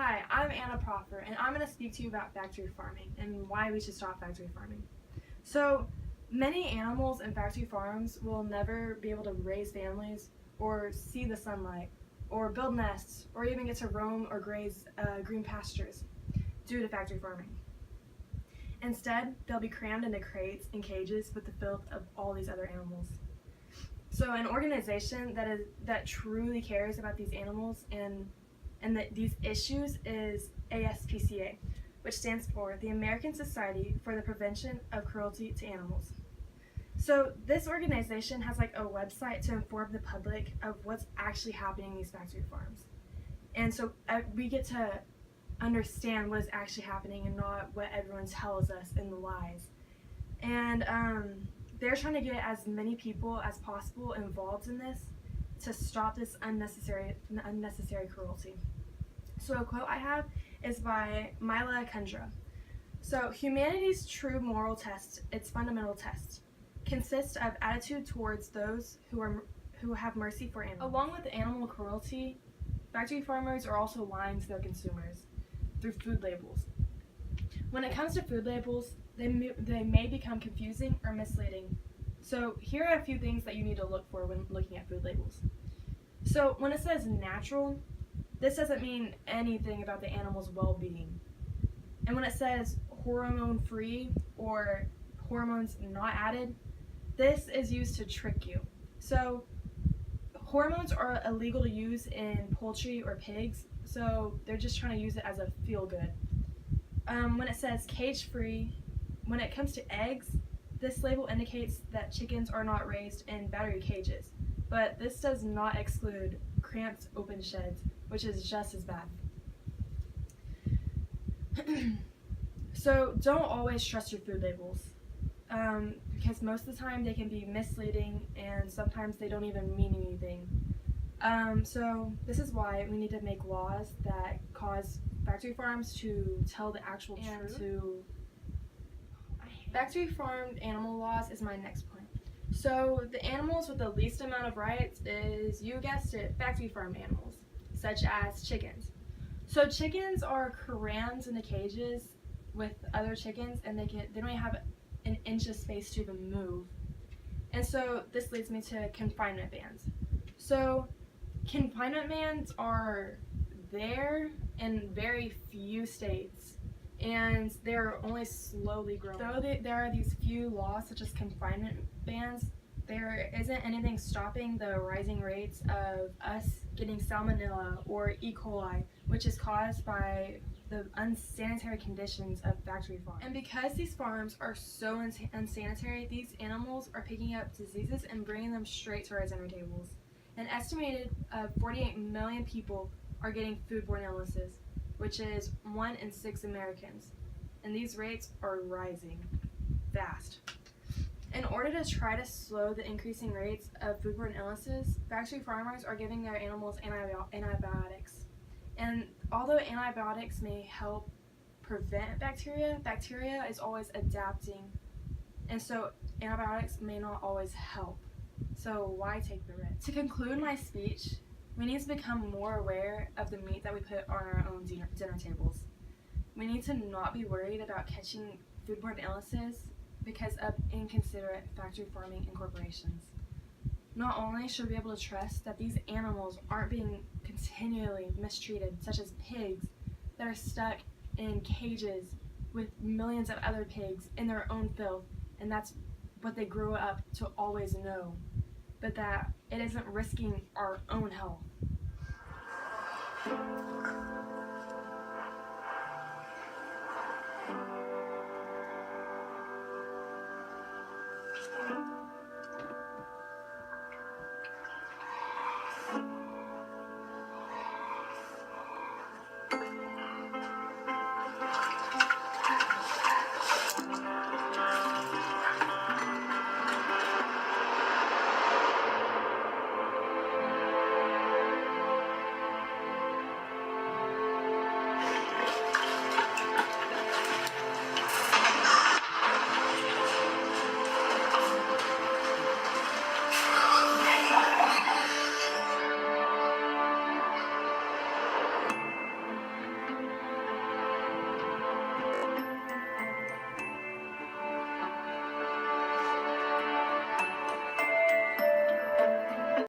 Hi, I'm Anna Proffer, and I'm going to speak to you about factory farming and why we should stop factory farming. So, many animals in factory farms will never be able to raise families or see the sunlight or build nests or even get to roam or graze green pastures due to factory farming. Instead, they'll be crammed into crates and cages with the filth of all these other animals. So an organization that truly cares about these animals and these issues is ASPCA, which stands for the American Society for the Prevention of Cruelty to Animals. So this organization has like a website to inform the public of what's actually happening in these factory farms. And so we get to understand what is actually happening and not what everyone tells us in the lies. And they're trying to get as many people as possible involved in this to stop this unnecessary cruelty. So a quote I have is by Mila Kundra. So humanity's true moral test, its fundamental test, consists of attitude towards those who have mercy for animals. Along with animal cruelty, factory farmers are also lying to their consumers through food labels. When it comes to food labels, they may become confusing or misleading. So here are a few things that you need to look for when looking at food labels. So when it says natural, this doesn't mean anything about the animal's well-being. And when it says hormone-free or hormones not added, this is used to trick you. So hormones are illegal to use in poultry or pigs, so they're just trying to use it as a feel-good. When it says cage-free, when it comes to eggs, this label indicates that chickens are not raised in battery cages, but this does not exclude cramped open sheds, which is just as bad. So don't always trust your food labels, because most of the time they can be misleading and sometimes they don't even mean anything. So this is why we need to make laws that cause factory farms to tell the actual truth. Factory farmed animal laws is my next point. So the animals with the least amount of rights is, you guessed it, factory farmed animals, such as chickens. So chickens are crammed into cages with other chickens, and they don't even have an inch of space to even move. And so this leads me to confinement bans. So confinement bans are there in very few states, and they're only slowly growing. Though there are these few laws such as confinement bans, there isn't anything stopping the rising rates of us getting salmonella or E. coli, which is caused by the unsanitary conditions of factory farms. And because these farms are so unsanitary, these animals are picking up diseases and bringing them straight to our dinner tables. An estimated 48 million people are getting foodborne illnesses, which is 1 in 6 Americans, and these rates are rising fast. In order to try to slow the increasing rates of foodborne illnesses, factory farmers are giving their animals antibiotics. And although antibiotics may help prevent bacteria is always adapting, and so antibiotics may not always help. So why take the risk? To conclude my speech, we need to become more aware of the meat that we put on our own dinner tables. We need to not be worried about catching foodborne illnesses because of inconsiderate factory farming and corporations. Not only should we be able to trust that these animals aren't being continually mistreated, such as pigs that are stuck in cages with millions of other pigs in their own filth, and that's what they grew up to always know, but that it isn't risking our own health.